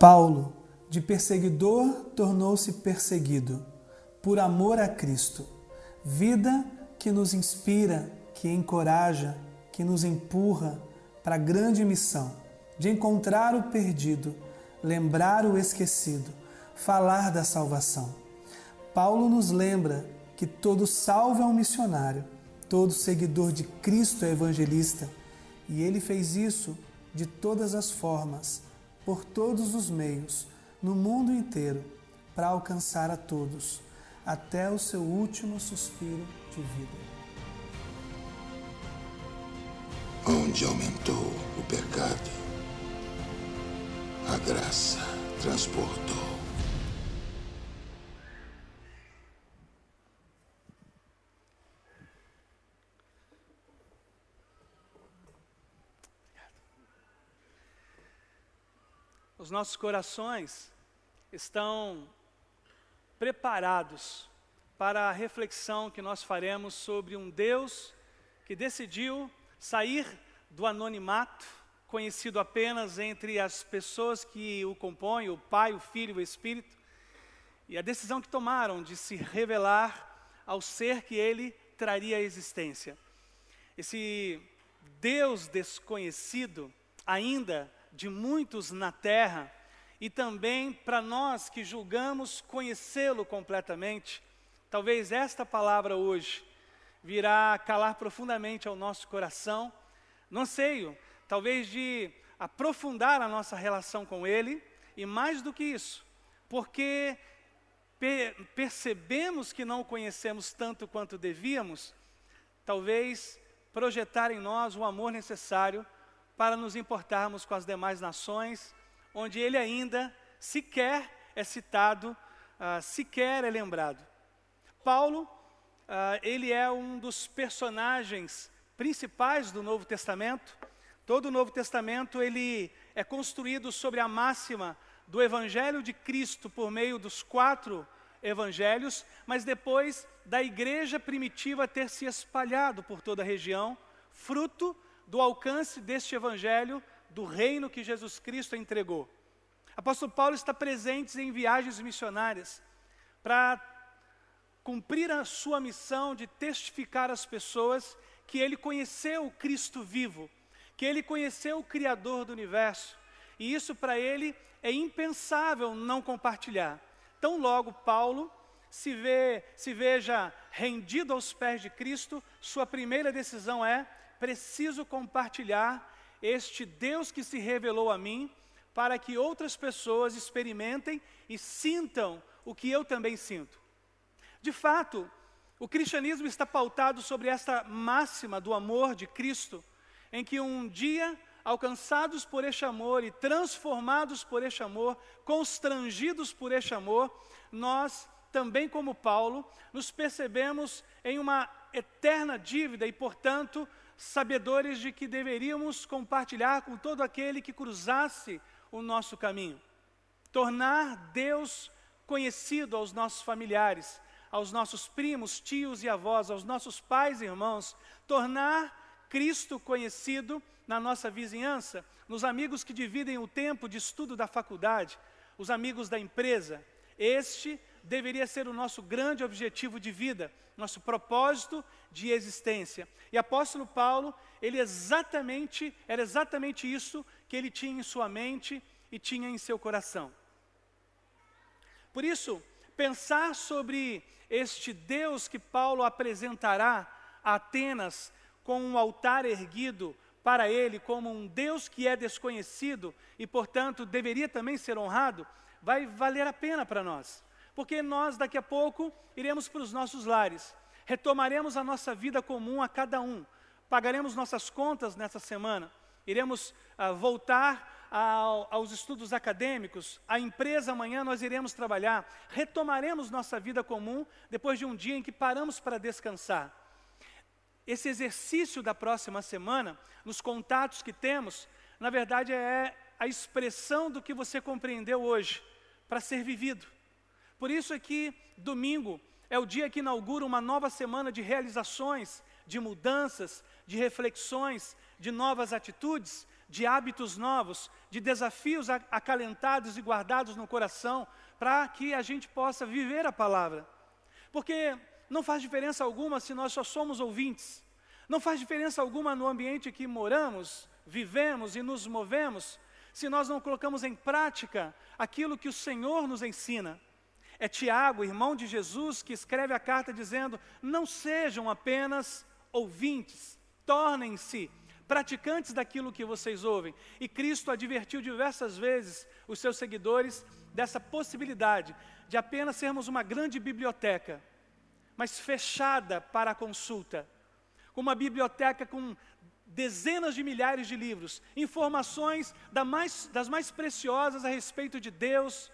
Paulo, de perseguidor, tornou-se perseguido, por amor a Cristo. Vida que nos inspira, que encoraja, que nos empurra para a grande missão de encontrar o perdido, lembrar o esquecido, falar da salvação. Paulo nos lembra que todo salvo é um missionário, todo seguidor de Cristo é evangelista, e ele fez isso de todas as formas, por todos os meios, no mundo inteiro, para alcançar a todos, até o seu último suspiro de vida. Onde aumentou o pecado, a graça transportou. Os nossos corações estão preparados para a reflexão que nós faremos sobre um Deus que decidiu sair do anonimato, conhecido apenas entre as pessoas que o compõem, o Pai, o Filho e o Espírito, e a decisão que tomaram de se revelar ao ser que Ele traria à existência. Esse Deus desconhecido ainda de muitos na terra, e também para nós que julgamos conhecê-lo completamente, talvez esta palavra hoje virá calar profundamente ao nosso coração, no anseio, talvez de aprofundar a nossa relação com Ele, e mais do que isso, porque percebemos que não o conhecemos tanto quanto devíamos, talvez projetar em nós o amor necessário para nos importarmos com as demais nações, onde Ele ainda sequer é citado, sequer é lembrado. Paulo, ele é um dos personagens principais do Novo Testamento. Todo o Novo Testamento ele é construído sobre a máxima do Evangelho de Cristo por meio dos 4 evangelhos, mas depois da igreja primitiva ter se espalhado por toda a região, fruto do alcance deste evangelho, do reino que Jesus Cristo entregou. Apóstolo Paulo está presente em viagens missionárias para cumprir a sua missão de testificar às pessoas que ele conheceu o Cristo vivo, que ele conheceu o Criador do universo, e isso para ele é impensável não compartilhar. Tão logo Paulo se veja rendido aos pés de Cristo, sua primeira decisão é: preciso compartilhar este Deus que se revelou a mim, para que outras pessoas experimentem e sintam o que eu também sinto. De fato, o cristianismo está pautado sobre essa máxima do amor de Cristo, em que um dia, alcançados por este amor e transformados por este amor, constrangidos por este amor, nós também, como Paulo, nos percebemos em uma eterna dívida e, portanto, sabedores de que deveríamos compartilhar com todo aquele que cruzasse o nosso caminho. Tornar Deus conhecido aos nossos familiares, aos nossos primos, tios e avós, aos nossos pais e irmãos. Tornar Cristo conhecido na nossa vizinhança, nos amigos que dividem o tempo de estudo da faculdade, os amigos da empresa. Este deveria ser o nosso grande objetivo de vida, nosso propósito de existência. E apóstolo Paulo, era exatamente isso que ele tinha em sua mente e tinha em seu coração. Por isso, pensar sobre este Deus que Paulo apresentará a Atenas com um altar erguido para ele, como um Deus que é desconhecido e, portanto, deveria também ser honrado, vai valer a pena para nós. Porque nós, daqui a pouco, iremos para os nossos lares, retomaremos a nossa vida comum a cada um, pagaremos nossas contas nessa semana, iremos voltar aos estudos acadêmicos, a empresa amanhã nós iremos trabalhar, retomaremos nossa vida comum depois de um dia em que paramos para descansar. Esse exercício da próxima semana, nos contatos que temos, na verdade é a expressão do que você compreendeu hoje, para ser vivido. Por isso é que domingo é o dia que inaugura uma nova semana de realizações, de mudanças, de reflexões, de novas atitudes, de hábitos novos, de desafios acalentados e guardados no coração, para que a gente possa viver a palavra. Porque não faz diferença alguma se nós só somos ouvintes. Não faz diferença alguma no ambiente que moramos, vivemos e nos movemos, se nós não colocamos em prática aquilo que o Senhor nos ensina. É Tiago, irmão de Jesus, que escreve a carta dizendo: não sejam apenas ouvintes, tornem-se praticantes daquilo que vocês ouvem. E Cristo advertiu diversas vezes os seus seguidores dessa possibilidade de apenas sermos uma grande biblioteca, mas fechada para a consulta. Uma biblioteca com dezenas de milhares de livros, informações das mais preciosas a respeito de Deus,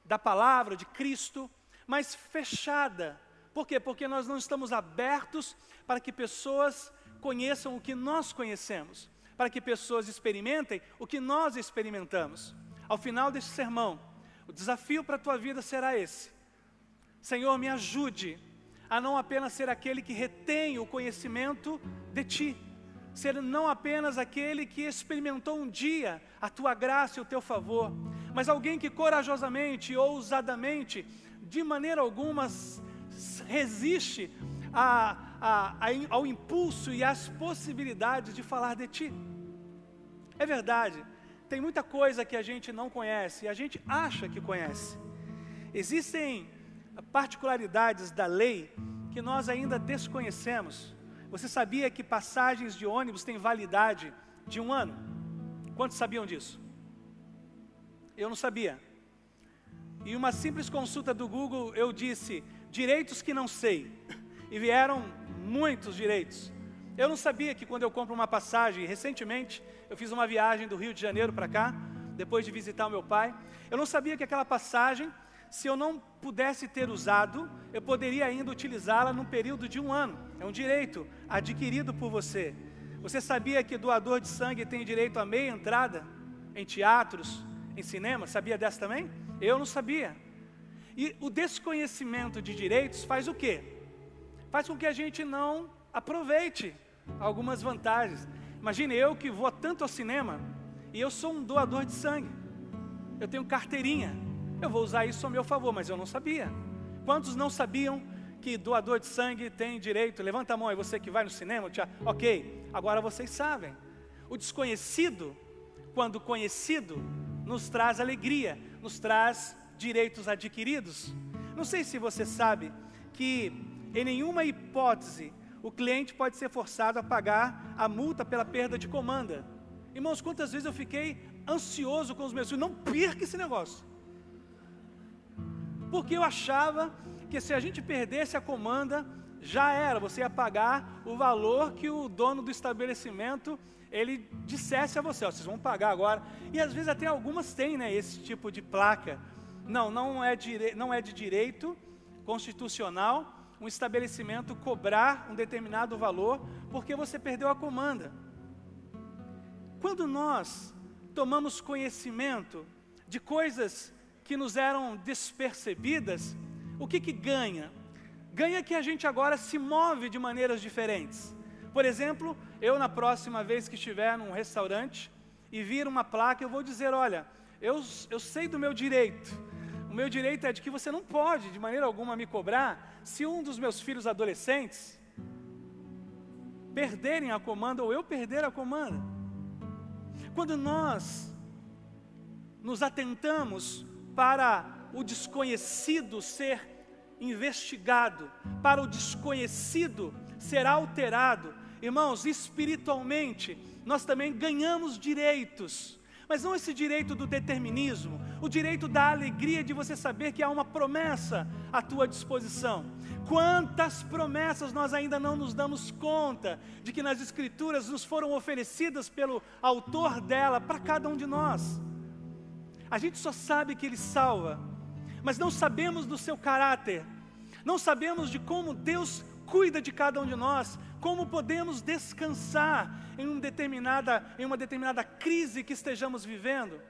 da palavra, de Cristo, mas fechada. Por quê? Porque nós não estamos abertos para que pessoas conheçam o que nós conhecemos, para que pessoas experimentem o que nós experimentamos. Ao final deste sermão, o desafio para a tua vida será esse: Senhor, me ajude a não apenas ser aquele que retém o conhecimento de Ti, ser não apenas aquele que experimentou um dia a Tua graça e o Teu favor, mas alguém que corajosamente e ousadamente, de maneira alguma, resiste ao impulso e às possibilidades de falar de Ti. É verdade, tem muita coisa que a gente não conhece e a gente acha que conhece. Existem particularidades da lei que nós ainda desconhecemos. Você sabia que passagens de ônibus têm validade de 1 ano? Quantos sabiam disso? Eu não sabia. Em uma simples consulta do Google, eu disse: direitos que não sei. E vieram muitos direitos. Eu não sabia que quando eu compro uma passagem, recentemente, eu fiz uma viagem do Rio de Janeiro para cá, depois de visitar o meu pai. Eu não sabia que aquela passagem, se eu não pudesse ter usado, eu poderia ainda utilizá-la num período de 1 ano. É um direito adquirido por você. Você sabia que doador de sangue tem direito a meia entrada em teatros, em cinema? Sabia dessa também? Eu não sabia. E o desconhecimento de direitos faz o quê? Faz com que a gente não aproveite algumas vantagens. Imagine eu que vou tanto ao cinema e eu sou um doador de sangue. Eu tenho carteirinha. Eu vou usar isso a meu favor, mas eu não sabia. Quantos não sabiam que doador de sangue tem direito? Levanta a mão aí, você que vai no cinema. Ok, agora vocês sabem. O desconhecido, quando conhecido, nos traz alegria, nos traz direitos adquiridos. Não sei se você sabe que em nenhuma hipótese o cliente pode ser forçado a pagar a multa pela perda de comanda. Irmãos, quantas vezes eu fiquei ansioso com os meus filhos: não perca esse negócio. Porque eu achava que se a gente perdesse a comanda, já era, você ia pagar o valor que o dono do estabelecimento, ele dissesse a você: ó, vocês vão pagar agora. E às vezes até algumas têm, né, esse tipo de placa. Não é de direito constitucional um estabelecimento cobrar um determinado valor porque você perdeu a comanda. Quando nós tomamos conhecimento de coisas que nos eram despercebidas, o que ganha? Ganha que a gente agora se move de maneiras diferentes. Por exemplo, eu na próxima vez que estiver num restaurante e vir uma placa, eu vou dizer: olha, eu sei do meu direito. O meu direito é de que você não pode, de maneira alguma, me cobrar se um dos meus filhos adolescentes perderem a comanda ou eu perder a comanda. Quando nós nos atentamos para o desconhecido ser investigado, para o desconhecido ser alterado, irmãos, espiritualmente, nós também ganhamos direitos. Mas não esse direito do determinismo, o direito da alegria de você saber que há uma promessa à tua disposição. Quantas promessas nós ainda não nos damos conta de que nas Escrituras nos foram oferecidas pelo autor dela para cada um de nós. A gente só sabe que Ele salva, mas não sabemos do seu caráter, não sabemos de como Deus cuida de cada um de nós, como podemos descansar em uma determinada crise que estejamos vivendo.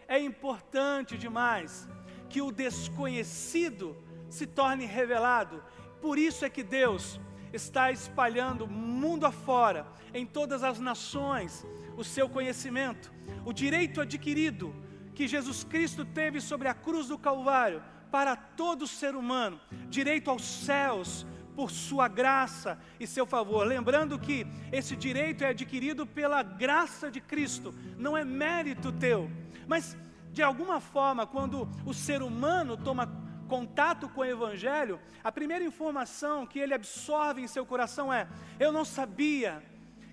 É importante demais que o desconhecido se torne revelado. Por isso é que Deus, está espalhando mundo afora, em todas as nações, o seu conhecimento. O direito adquirido que Jesus Cristo teve sobre a cruz do Calvário para todo ser humano, direito aos céus por sua graça e seu favor. Lembrando que esse direito é adquirido pela graça de Cristo, não é mérito teu. Mas, de alguma forma, quando o ser humano toma contato com o Evangelho, a primeira informação que ele absorve em seu coração é: eu não sabia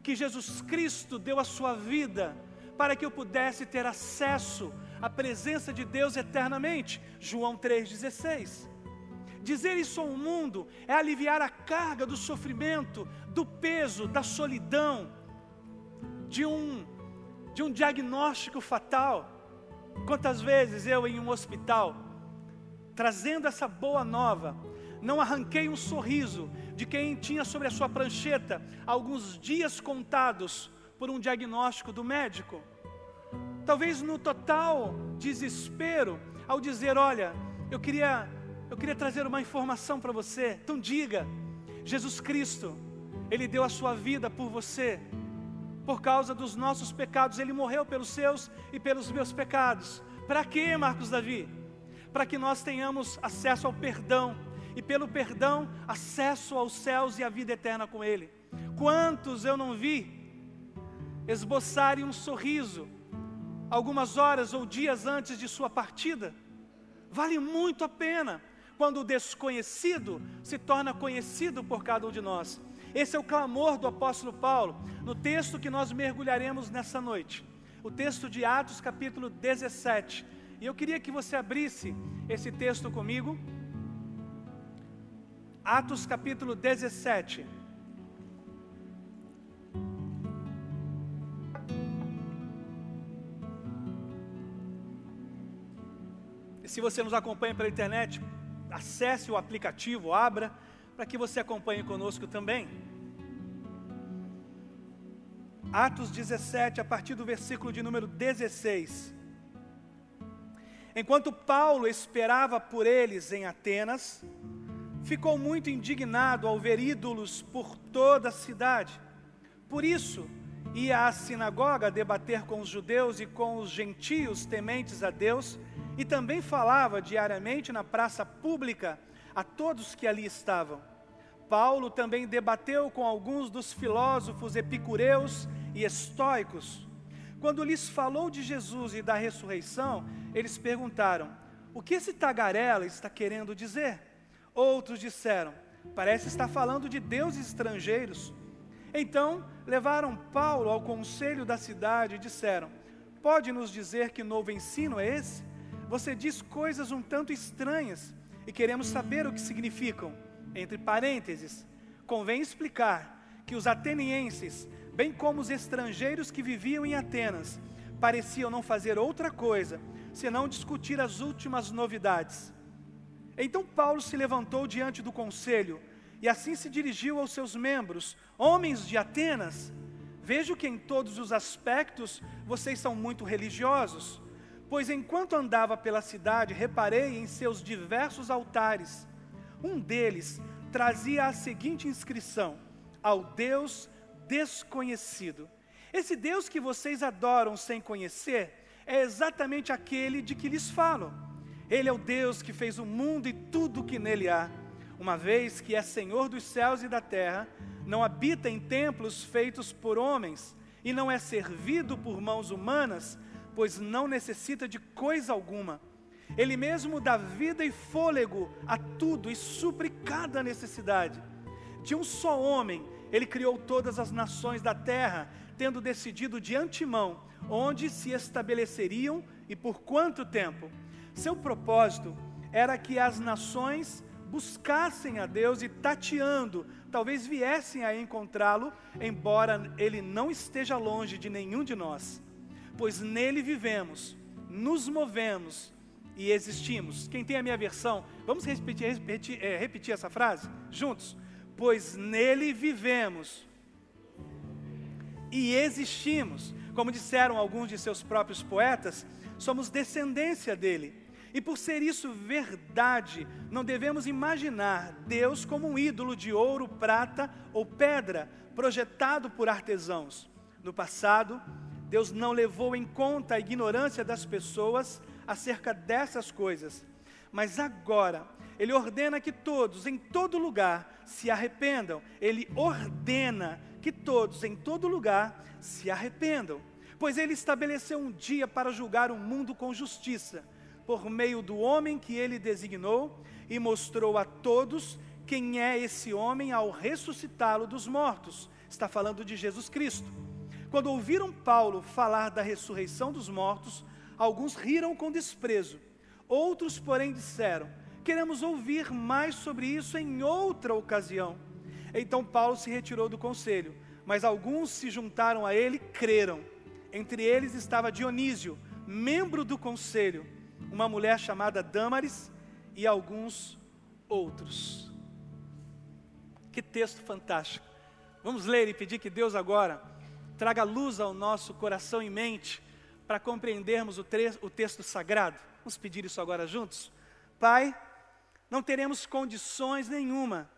que Jesus Cristo deu a sua vida para que eu pudesse ter acesso à presença de Deus eternamente. João 3,16. Dizer isso ao mundo é aliviar a carga do sofrimento, do peso, da solidão, de um diagnóstico fatal. Quantas vezes eu, em um hospital, trazendo essa boa nova, não arranquei um sorriso de quem tinha sobre a sua prancheta alguns dias contados por um diagnóstico do médico. Talvez no total desespero, ao dizer: olha, eu queria trazer uma informação para você. Então diga: Jesus Cristo, Ele deu a sua vida por você, por causa dos nossos pecados. Ele morreu pelos seus e pelos meus pecados. Para quê, Marcos Davi? Para que nós tenhamos acesso ao perdão, e pelo perdão, acesso aos céus e à vida eterna com Ele. Quantos eu não vi esboçarem um sorriso algumas horas ou dias antes de sua partida? Vale muito a pena quando o desconhecido se torna conhecido por cada um de nós. Esse é o clamor do apóstolo Paulo, no texto que nós mergulharemos nessa noite, o texto de Atos capítulo 17. E eu queria que você abrisse esse texto comigo, Atos capítulo 17. E se você nos acompanha pela internet, acesse o aplicativo, abra, para que você acompanhe conosco também. Atos 17, a partir do versículo de número 16. Enquanto Paulo esperava por eles em Atenas, ficou muito indignado ao ver ídolos por toda a cidade. Por isso, ia à sinagoga debater com os judeus e com os gentios tementes a Deus, e também falava diariamente na praça pública a todos que ali estavam. Paulo também debateu com alguns dos filósofos epicureus e estoicos. Quando lhes falou de Jesus e da ressurreição, eles perguntaram: o que esse tagarela está querendo dizer? Outros disseram: parece estar falando de deuses estrangeiros. Então levaram Paulo ao conselho da cidade e disseram: pode nos dizer que novo ensino é esse? Você diz coisas um tanto estranhas e queremos saber o que significam. Entre parênteses, convém explicar que os atenienses, bem como os estrangeiros que viviam em Atenas, pareciam não fazer outra coisa senão discutir as últimas novidades. Então Paulo se levantou diante do conselho e assim se dirigiu aos seus membros: homens de Atenas, vejo que em todos os aspectos vocês são muito religiosos, pois enquanto andava pela cidade reparei em seus diversos altares. Um deles trazia a seguinte inscrição: ao Deus desconhecido. Esse Deus que vocês adoram sem conhecer é exatamente aquele de que lhes falo. Ele é o Deus que fez o mundo e tudo o que nele há. Uma vez que é Senhor dos céus e da terra, não habita em templos feitos por homens e não é servido por mãos humanas, pois não necessita de coisa alguma. Ele mesmo dá vida e fôlego a tudo e supre cada necessidade. De um só homem, ele criou todas as nações da terra, tendo decidido de antemão onde se estabeleceriam e por quanto tempo. Seu propósito era que as nações buscassem a Deus e, tateando, talvez viessem a encontrá-lo, embora ele não esteja longe de nenhum de nós. Pois nele vivemos, nos movemos e existimos. Quem tem a minha versão, vamos repetir essa frase juntos? Pois nele vivemos e existimos. Como disseram alguns de seus próprios poetas, somos descendência dele. E por ser isso verdade, não devemos imaginar Deus como um ídolo de ouro, prata ou pedra, projetado por artesãos. No passado, Deus não levou em conta a ignorância das pessoas acerca dessas coisas. Mas agora, Ele ordena que todos, em todo lugar, se arrependam. Ele ordena que todos, em todo lugar, se arrependam. Pois Ele estabeleceu um dia para julgar o mundo com justiça, por meio do homem que Ele designou, e mostrou a todos quem é esse homem ao ressuscitá-lo dos mortos. Está falando de Jesus Cristo. Quando ouviram Paulo falar da ressurreição dos mortos, alguns riram com desprezo. Outros, porém, disseram: queremos ouvir mais sobre isso em outra ocasião. Então Paulo se retirou do conselho, mas alguns se juntaram a ele e creram. Entre eles estava Dionísio, membro do conselho, uma mulher chamada Dâmaris e alguns outros. Que texto fantástico. Vamos ler e pedir que Deus agora traga luz ao nosso coração e mente para compreendermos o texto sagrado. Vamos pedir isso agora juntos? Pai, não teremos condições nenhuma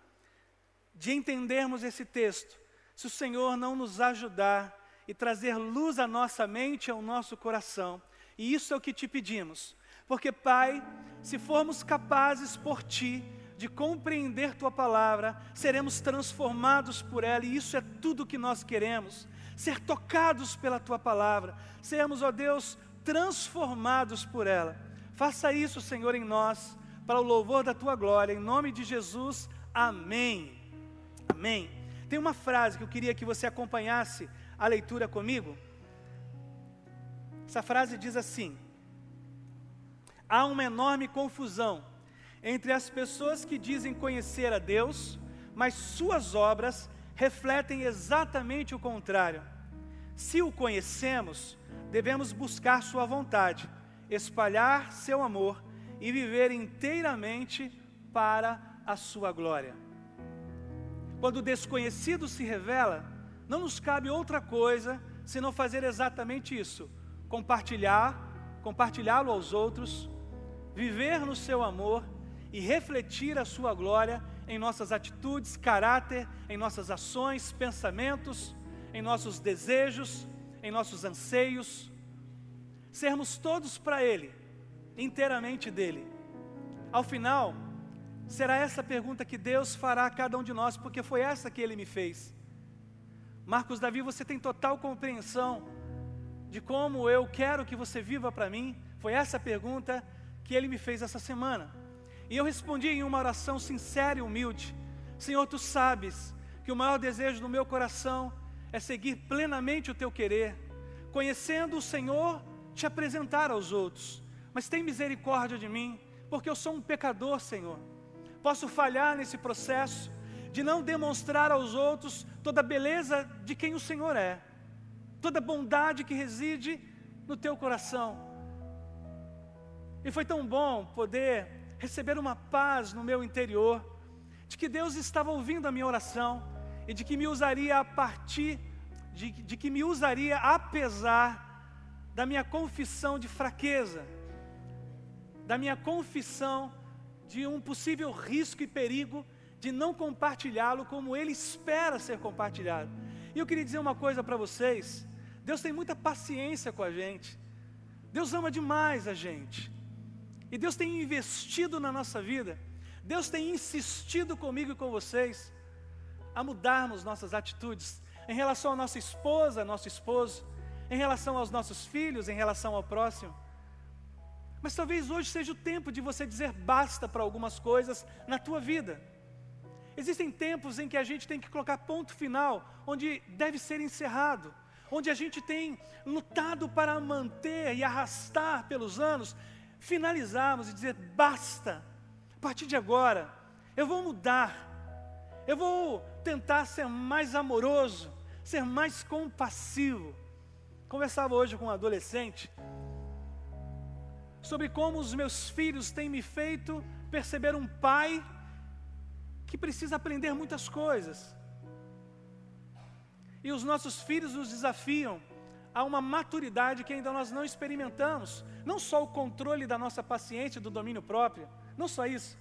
de entendermos esse texto se o Senhor não nos ajudar e trazer luz à nossa mente e ao nosso coração. E isso é o que te pedimos. Porque, Pai, se formos capazes por Ti de compreender Tua palavra, seremos transformados por ela, e isso é tudo o que nós queremos. Ser tocados pela Tua palavra, sermos, ó Deus, transformados por ela. Faça isso, Senhor, em nós, para o louvor da Tua glória, em nome de Jesus, amém. Amém. Tem uma frase que eu queria que você acompanhasse a leitura comigo. Essa frase diz assim: há uma enorme confusão entre as pessoas que dizem conhecer a Deus, mas suas obras refletem exatamente o contrário. Se o conhecemos, devemos buscar sua vontade, espalhar seu amor e viver inteiramente para a sua glória. Quando o desconhecido se revela, não nos cabe outra coisa senão fazer exatamente isso: compartilhá-lo aos outros, viver no seu amor e refletir a sua glória em nossas atitudes, caráter, em nossas ações, pensamentos, em nossos desejos, em nossos anseios. Sermos todos para Ele, inteiramente dEle. Ao final, será essa pergunta que Deus fará a cada um de nós, porque foi essa que Ele me fez. Marcos Davi, você tem total compreensão de como eu quero que você viva para mim? Foi essa a pergunta que Ele me fez essa semana. E eu respondi em uma oração sincera e humilde: Senhor, Tu sabes que o maior desejo do meu coração é seguir plenamente o Teu querer, conhecendo o Senhor, Te apresentar aos outros. Mas tem misericórdia de mim, porque eu sou um pecador, Senhor. Posso falhar nesse processo de não demonstrar aos outros toda a beleza de quem o Senhor é, toda a bondade que reside no Teu coração. E foi tão bom poder receber uma paz no meu interior, de que Deus estava ouvindo a minha oração, e de que me usaria a partir, de que me usaria apesar da minha confissão de fraqueza, da minha confissão de um possível risco e perigo de não compartilhá-lo como Ele espera ser compartilhado. E eu queria dizer uma coisa para vocês: Deus tem muita paciência com a gente, Deus ama demais a gente, e Deus tem investido na nossa vida, Deus tem insistido comigo e com vocês a mudarmos nossas atitudes em relação à nossa esposa, nosso esposo, em relação aos nossos filhos, em relação ao próximo. Mas talvez hoje seja o tempo de você dizer basta para algumas coisas na tua vida. Existem tempos em que a gente tem que colocar ponto final, onde deve ser encerrado, onde a gente tem lutado para manter e arrastar pelos anos, finalizarmos e dizer basta. A partir de agora, eu vou mudar, eu vou tentar ser mais amoroso, ser mais compassivo. Conversava hoje com um adolescente sobre como os meus filhos têm me feito perceber um pai que precisa aprender muitas coisas. E os nossos filhos nos desafiam há uma maturidade que ainda nós não experimentamos. Não só o controle da nossa paciência, do domínio próprio, não só isso,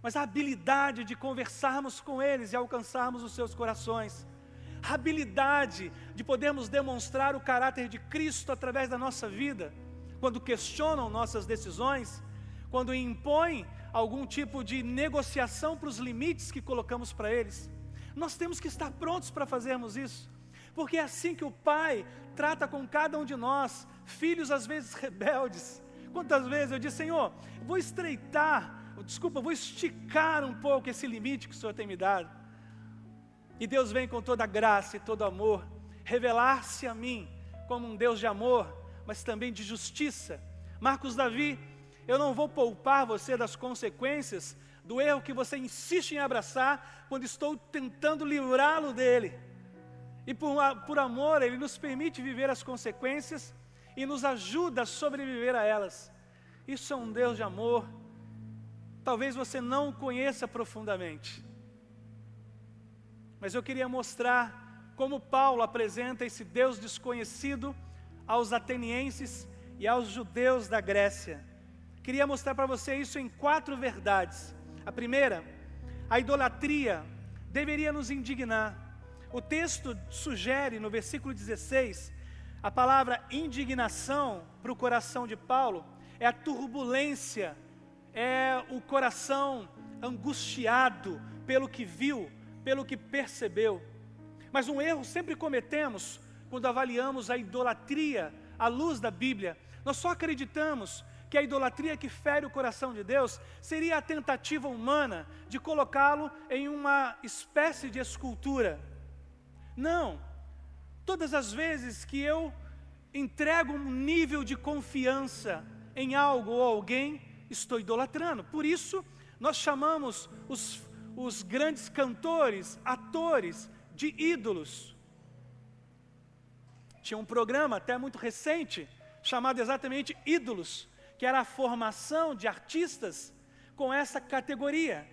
mas a habilidade de conversarmos com eles e alcançarmos os seus corações. A habilidade de podermos demonstrar o caráter de Cristo através da nossa vida, quando questionam nossas decisões, quando impõem algum tipo de negociação para os limites que colocamos para eles. Nós temos que estar prontos para fazermos isso, porque é assim que o Pai trata com cada um de nós, filhos às vezes rebeldes. Quantas vezes eu disse: Senhor, vou esticar um pouco esse limite que o Senhor tem me dado. E Deus vem com toda a graça e todo amor, revelar-se a mim como um Deus de amor, mas também de justiça. Marcos Davi, eu não vou poupar você das consequências do erro que você insiste em abraçar, quando estou tentando livrá-lo dele. E por amor, Ele nos permite viver as consequências e nos ajuda a sobreviver a elas. Isso é um Deus de amor. Talvez você não o conheça profundamente, mas eu queria mostrar como Paulo apresenta esse Deus desconhecido aos atenienses e aos judeus da Grécia. Queria mostrar para você isso em 4 verdades. A primeira, a idolatria deveria nos indignar. O texto sugere, no versículo 16, a palavra indignação para o coração de Paulo é a turbulência, é o coração angustiado pelo que viu, pelo que percebeu. Mas um erro sempre cometemos quando avaliamos a idolatria à luz da Bíblia. Nós só acreditamos que a idolatria que fere o coração de Deus seria a tentativa humana de colocá-lo em uma espécie de escultura. Não, todas as vezes que eu entrego um nível de confiança em algo ou alguém, estou idolatrando. Por isso, nós chamamos os grandes cantores, atores, de ídolos. Tinha um programa até muito recente, chamado exatamente Ídolos, que era a formação de artistas com essa categoria.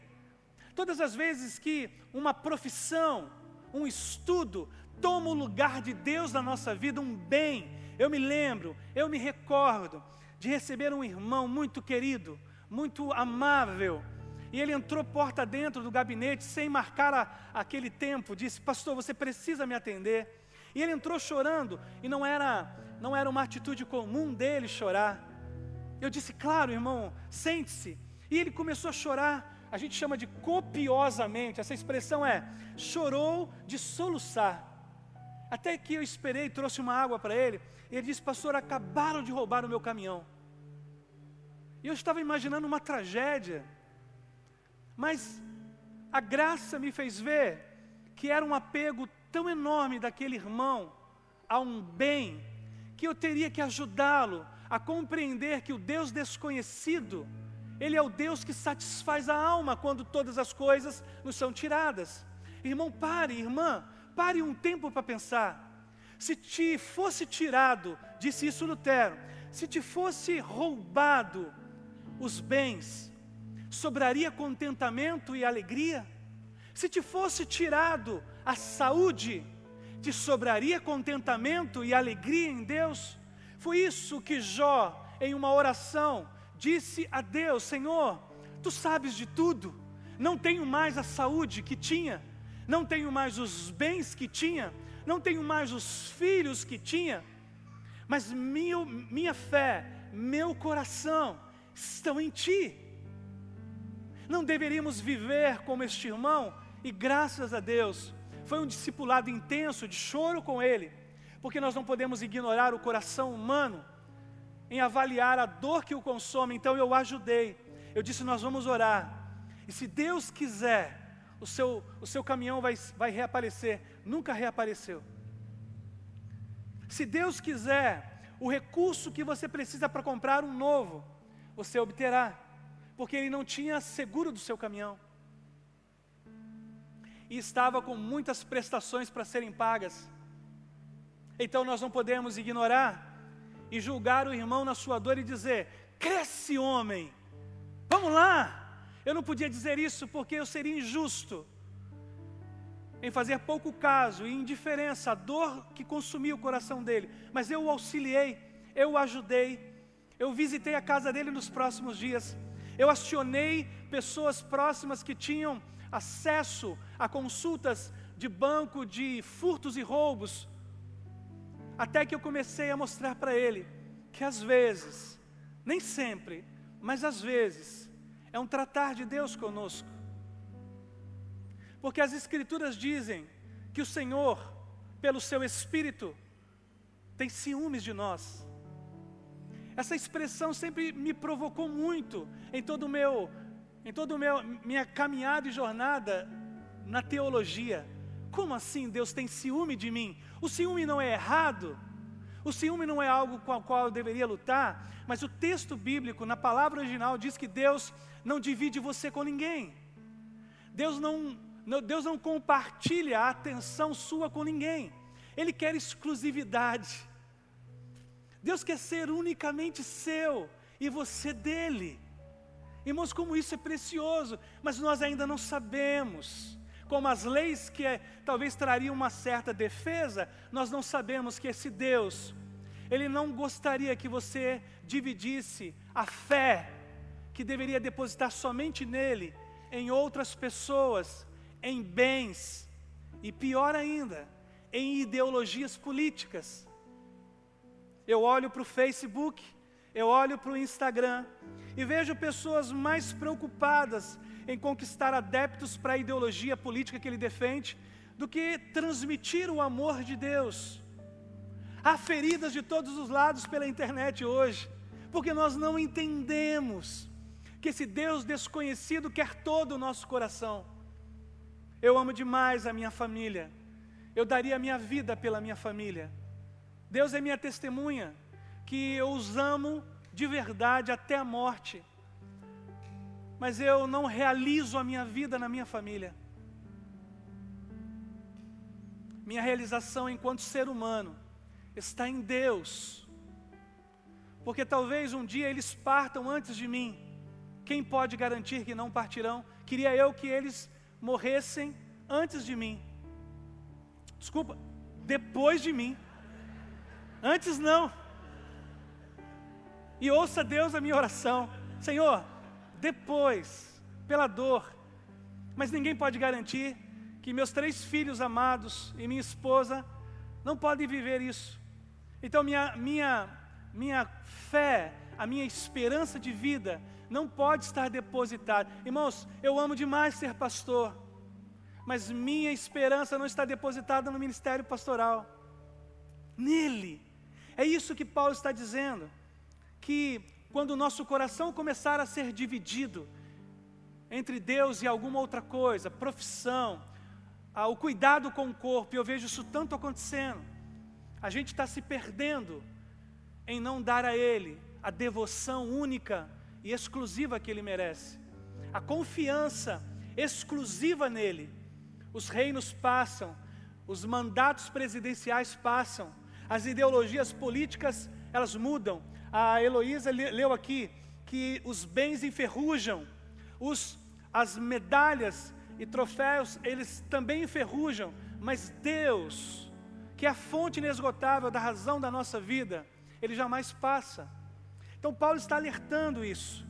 Todas as vezes que uma profissão, um estudo, toma o lugar de Deus na nossa vida, um bem, eu me recordo de receber um irmão muito querido, muito amável, e ele entrou porta dentro do gabinete, sem marcar aquele tempo, disse: pastor, você precisa me atender. E ele entrou chorando, e não era uma atitude comum dele chorar. Eu disse: claro, irmão, sente-se. E ele começou a chorar, a gente chama de copiosamente, essa expressão chorou de soluçar. Até que eu esperei, trouxe uma água para ele, e ele disse: pastor, acabaram de roubar o meu caminhão. E eu estava imaginando uma tragédia, mas a graça me fez ver que era um apego tão enorme daquele irmão a um bem, que eu teria que ajudá-lo a compreender que o Deus desconhecido, Ele é o Deus que satisfaz a alma quando todas as coisas nos são tiradas. Irmão, irmã, pare um tempo para pensar. Se te fosse tirado, disse isso Lutero, se te fosse roubado os bens, sobraria contentamento e alegria? Se te fosse tirado a saúde, te sobraria contentamento e alegria em Deus? Foi isso que Jó, em uma oração, disse a Deus: Senhor, Tu sabes de tudo, não tenho mais a saúde que tinha, não tenho mais os bens que tinha, não tenho mais os filhos que tinha, mas minha fé, meu coração estão em Ti. Não deveríamos viver como este irmão, e graças a Deus, foi um discipulado intenso, de choro com ele, porque nós não podemos ignorar o coração humano em avaliar a dor que o consome. Então eu ajudei, eu disse: nós vamos orar, e se Deus quiser, o seu caminhão vai reaparecer. Nunca reapareceu. Se Deus quiser, o recurso que você precisa para comprar um novo, você obterá, porque ele não tinha seguro do seu caminhão, e estava com muitas prestações para serem pagas. Então nós não podemos ignorar e julgar o irmão na sua dor e dizer: cresce, homem, vamos lá. Eu não podia dizer isso porque eu seria injusto. em fazer pouco caso e indiferença à dor que consumia o coração dele, mas eu o auxiliei, eu o ajudei, eu visitei a casa dele nos próximos dias, eu acionei pessoas próximas que tinham acesso a consultas de banco, de furtos e roubos, até que eu comecei a mostrar para ele que às vezes, nem sempre, mas às vezes, é um tratar de Deus conosco. Porque as Escrituras dizem que o Senhor, pelo seu Espírito, tem ciúmes de nós. Essa expressão sempre me provocou muito em todo minha caminhada e jornada na teologia. Como assim Deus tem ciúme de mim? O ciúme não é errado, o ciúme não é algo com o qual eu deveria lutar, mas o texto bíblico, na palavra original, diz que Deus não divide você com ninguém. Deus não compartilha a atenção sua com ninguém. Ele quer exclusividade. Deus quer ser unicamente seu e você dele. Irmãos, como isso é precioso, mas nós ainda não sabemos. Como as leis que talvez trariam uma certa defesa, nós não sabemos que esse Deus, Ele não gostaria que você dividisse a fé que deveria depositar somente nele, em outras pessoas, em bens e pior ainda, em ideologias políticas. Eu olho para o Facebook, eu olho para o Instagram e vejo pessoas mais preocupadas em conquistar adeptos para a ideologia política que ele defende, do que transmitir o amor de Deus. Há feridas de todos os lados pela internet hoje, porque nós não entendemos que esse Deus desconhecido quer todo o nosso coração. Eu amo demais a minha família, eu daria a minha vida pela minha família. Deus é minha testemunha, que eu os amo de verdade até a morte. Mas eu não realizo a minha vida na minha família. Minha realização enquanto ser humano está em Deus. Porque talvez um dia eles partam antes de mim. Quem pode garantir que não partirão? Queria eu que eles morressem antes de mim. Desculpa, depois de mim. Antes não. E ouça Deus a minha oração. Senhor, depois, pela dor, mas ninguém pode garantir que meus 3 filhos amados e minha esposa não podem viver isso. Então minha fé, a minha esperança de vida não pode estar depositada. Irmãos, eu amo demais ser pastor, mas minha esperança não está depositada no ministério pastoral, nele. É isso que Paulo está dizendo, que quando o nosso coração começar a ser dividido entre Deus e alguma outra coisa, profissão, o cuidado com o corpo, e eu vejo isso tanto acontecendo, a gente está se perdendo em não dar a Ele a devoção única e exclusiva que Ele merece, a confiança exclusiva nele. Os reinos passam, os mandatos presidenciais passam, as ideologias políticas, elas mudam. A Heloísa leu aqui que os bens enferrujam, as medalhas e troféus, eles também enferrujam, mas Deus, que é a fonte inesgotável da razão da nossa vida, Ele jamais passa. Então Paulo está alertando isso.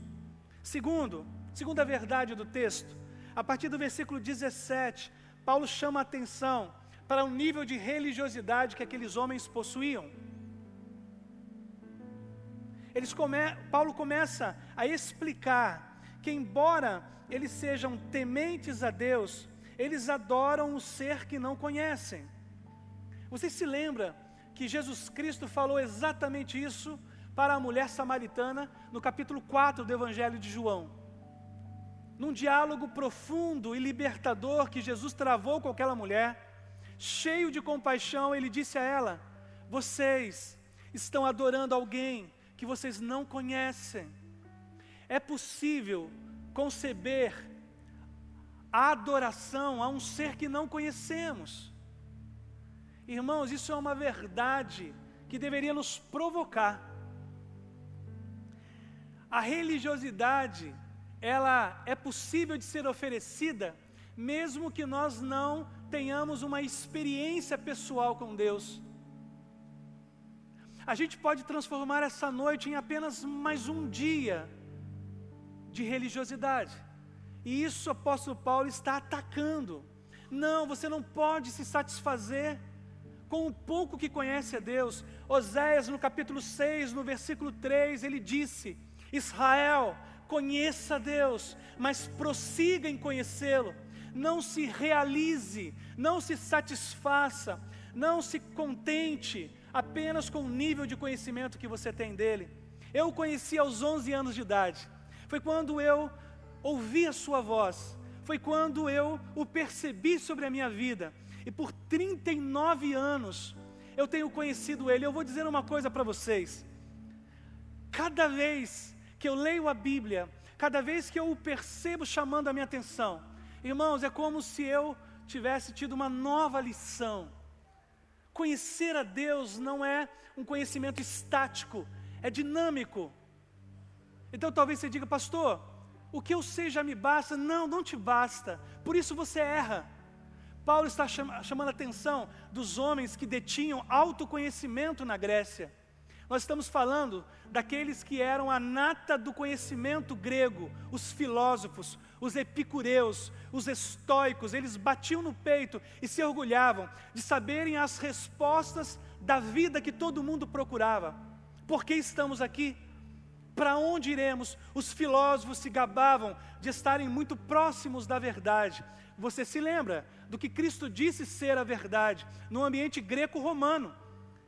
Segunda verdade do texto, a partir do versículo 17, Paulo chama a atenção para o nível de religiosidade que aqueles homens possuíam. Paulo começa a explicar que, embora eles sejam tementes a Deus, eles adoram o ser que não conhecem. Você se lembra que Jesus Cristo falou exatamente isso para a mulher samaritana no capítulo 4 do Evangelho de João? Num diálogo profundo e libertador que Jesus travou com aquela mulher, cheio de compaixão, ele disse a ela: vocês estão adorando alguém que vocês não conhecem. É possível conceber a adoração a um ser que não conhecemos. Irmãos, isso é uma verdade que deveria nos provocar. A religiosidade, ela é possível de ser oferecida, mesmo que nós não tenhamos uma experiência pessoal com Deus. A gente pode transformar essa noite em apenas mais um dia de religiosidade. E isso o apóstolo Paulo está atacando. Não, você não pode se satisfazer com o pouco que conhece a Deus. Oséias, no capítulo 6, no versículo 3, ele disse: Israel, conheça a Deus, mas prossiga em conhecê-lo. Não se realize, não se satisfaça, não se contente apenas com o nível de conhecimento que você tem dele. Eu o conheci aos 11 anos de idade. Foi quando eu ouvi a sua voz. Foi quando eu o percebi sobre a minha vida. E por 39 anos eu tenho conhecido ele. Eu vou dizer uma coisa para vocês. Cada vez que eu leio a Bíblia, cada vez que eu o percebo chamando a minha atenção, irmãos, é como se eu tivesse tido uma nova lição. Conhecer a Deus não é um conhecimento estático, é dinâmico. Então talvez você diga: pastor, o que eu sei já me basta. Não, não te basta, por isso você erra. Paulo está chamando a atenção dos homens que detinham autoconhecimento na Grécia. Nós estamos falando daqueles que eram a nata do conhecimento grego, os filósofos, os epicureus, os estoicos. Eles batiam no peito e se orgulhavam de saberem as respostas da vida que todo mundo procurava. Por que estamos aqui? Para onde iremos? Os filósofos se gabavam de estarem muito próximos da verdade. Você se lembra do que Cristo disse ser a verdade no ambiente greco-romano?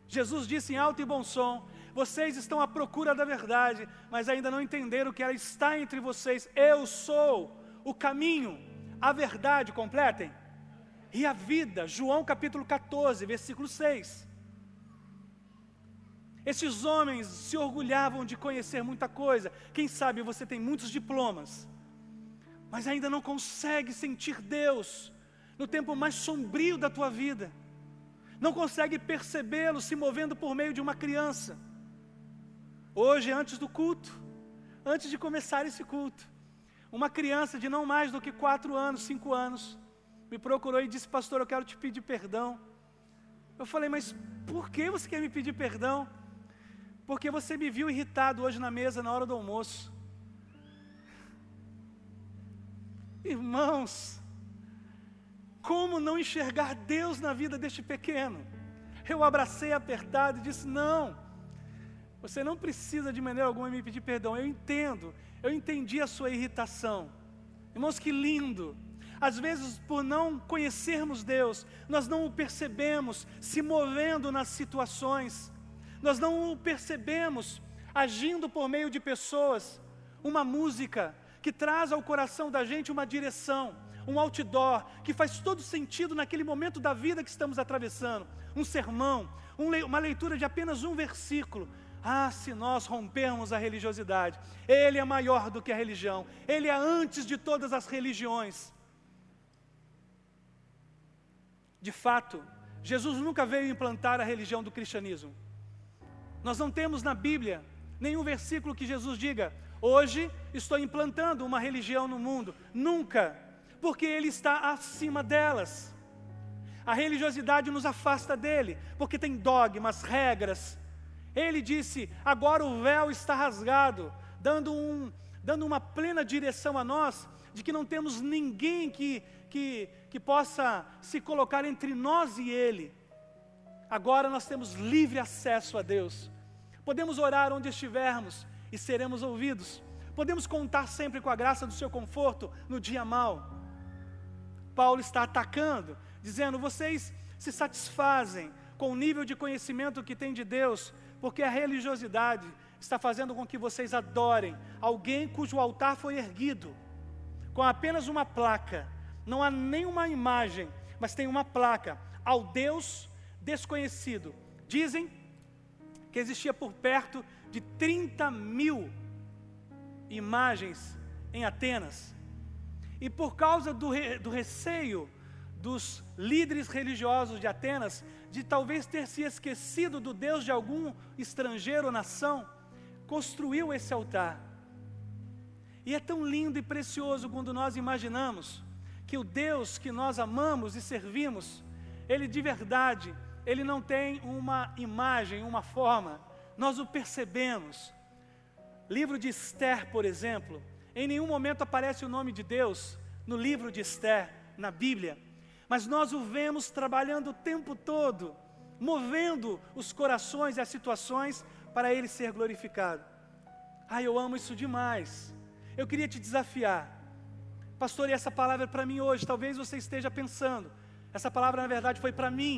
Jesus disse em alto e bom som: vocês estão à procura da verdade, mas ainda não entenderam que ela está entre vocês. Eu sou o caminho, a verdade, completem, e a vida. João capítulo 14, versículo 6. Esses homens se orgulhavam de conhecer muita coisa. Quem sabe você tem muitos diplomas, mas ainda não consegue sentir Deus no tempo mais sombrio da tua vida. Não consegue percebê-lo se movendo por meio de uma criança. Hoje, antes do culto, antes de começar esse culto, uma criança de não mais do que 4 anos, 5 anos, me procurou e disse: pastor, eu quero te pedir perdão. Eu falei: mas por que você quer me pedir perdão? Porque você me viu irritado hoje na mesa, na hora do almoço. Irmãos, como não enxergar Deus na vida deste pequeno? Eu abracei apertado e disse: não, você não precisa de maneira alguma me pedir perdão. Eu entendi a sua irritação. Irmãos, que lindo. Às vezes, por não conhecermos Deus, nós não o percebemos se movendo nas situações. Nós não o percebemos agindo por meio de pessoas. Uma música que traz ao coração da gente uma direção, um outdoor que faz todo sentido naquele momento da vida que estamos atravessando. Um sermão, uma leitura de apenas um versículo. Ah, se nós rompermos a religiosidade, Ele é maior do que a religião, Ele é antes de todas as religiões. De fato, Jesus nunca veio implantar a religião do cristianismo. Nós não temos na Bíblia nenhum versículo que Jesus diga: hoje estou implantando uma religião no mundo. Nunca, porque Ele está acima delas. A religiosidade nos afasta dEle, porque tem dogmas, regras. Ele disse: agora o véu está rasgado, dando uma plena direção a nós, de que não temos ninguém que possa se colocar entre nós e Ele. Agora nós temos livre acesso a Deus. Podemos orar onde estivermos e seremos ouvidos. Podemos contar sempre com a graça do seu conforto no dia mau. Paulo está atacando, dizendo: vocês se satisfazem com o nível de conhecimento que têm de Deus, porque a religiosidade está fazendo com que vocês adorem alguém cujo altar foi erguido com apenas uma placa. Não há nenhuma imagem, mas tem uma placa: ao Deus desconhecido. Dizem que existia por perto de 30.000 imagens em Atenas. E por causa do receio dos líderes religiosos de Atenas, de talvez ter se esquecido do Deus de algum estrangeiro ou nação, construiu esse altar. E é tão lindo e precioso quando nós imaginamos que o Deus que nós amamos e servimos, Ele de verdade, Ele não tem uma imagem, uma forma, nós o percebemos. Livro de Esther, por exemplo, em nenhum momento aparece o nome de Deus no livro de Esther, na Bíblia, mas nós o vemos trabalhando o tempo todo, movendo os corações e as situações para Ele ser glorificado. Eu amo isso demais. Eu queria te desafiar, pastor, e essa palavra é para mim hoje. Talvez você esteja pensando, essa palavra na verdade foi para mim.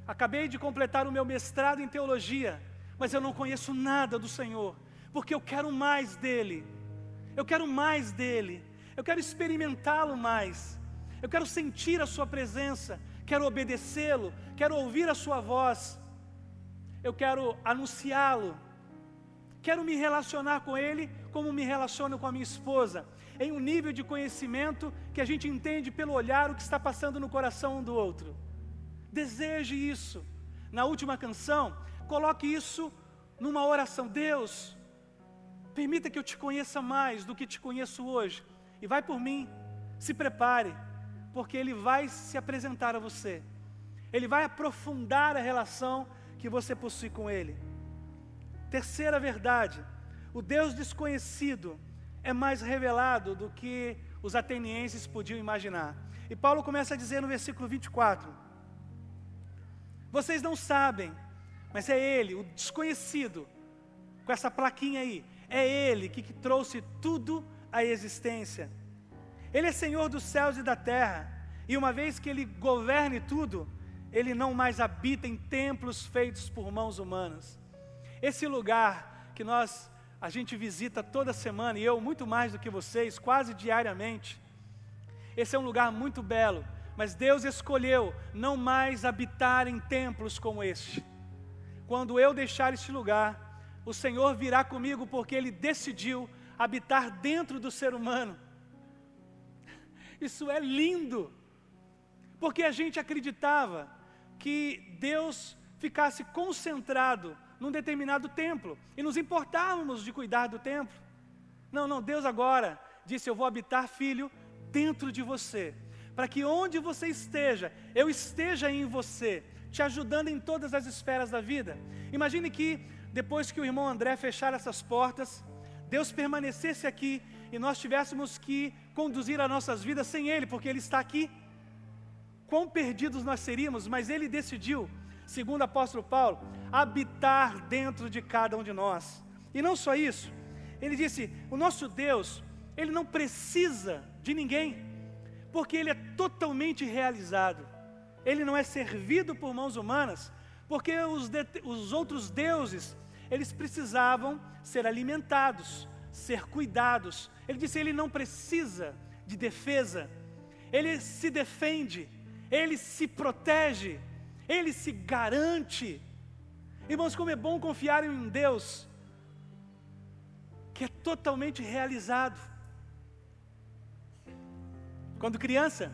Acabei de completar o meu mestrado em teologia, mas eu não conheço nada do Senhor, porque eu quero mais dEle, eu quero mais dEle, eu quero experimentá-lo mais, eu quero sentir a sua presença, quero obedecê-lo, quero ouvir a sua voz, eu quero anunciá-lo, quero me relacionar com Ele como me relaciono com a minha esposa, em um nível de conhecimento que a gente entende pelo olhar o que está passando no coração um do outro. Deseje isso. Na última canção, coloque isso numa oração. Deus, permita que eu te conheça mais do que te conheço hoje, e vai por mim, se prepare, porque Ele vai se apresentar a você, Ele vai aprofundar a relação que você possui com Ele. Terceira verdade, o Deus desconhecido é mais revelado do que os atenienses podiam imaginar. E Paulo começa a dizer no versículo 24, vocês não sabem, mas é Ele, o desconhecido, com essa plaquinha aí, é Ele que trouxe tudo à existência. Ele é Senhor dos céus e da terra, e uma vez que Ele governe tudo, Ele não mais habita em templos feitos por mãos humanas. Esse lugar que a gente visita toda semana, e eu muito mais do que vocês, quase diariamente, esse é um lugar muito belo, mas Deus escolheu não mais habitar em templos como este. Quando eu deixar este lugar, o Senhor virá comigo, porque Ele decidiu habitar dentro do ser humano. Isso é lindo, porque a gente acreditava que Deus ficasse concentrado num determinado templo, e nos importávamos de cuidar do templo. Não, Deus agora disse, eu vou habitar, filho, dentro de você, para que onde você esteja, eu esteja em você, te ajudando em todas as esferas da vida. Imagine que, depois que o irmão André fechar essas portas, Deus permanecesse aqui, e nós tivéssemos que conduzir as nossas vidas sem Ele, porque Ele está aqui. Quão perdidos nós seríamos, mas Ele decidiu, segundo o apóstolo Paulo, habitar dentro de cada um de nós. E não só isso, ele disse, o nosso Deus, Ele não precisa de ninguém, porque Ele é totalmente realizado. Ele não é servido por mãos humanas, porque os outros deuses, eles precisavam ser alimentados, ser cuidados. Ele disse, Ele não precisa de defesa, Ele se defende, Ele se protege, Ele se garante. Irmãos, como é bom confiar em um Deus que é totalmente realizado. Quando criança,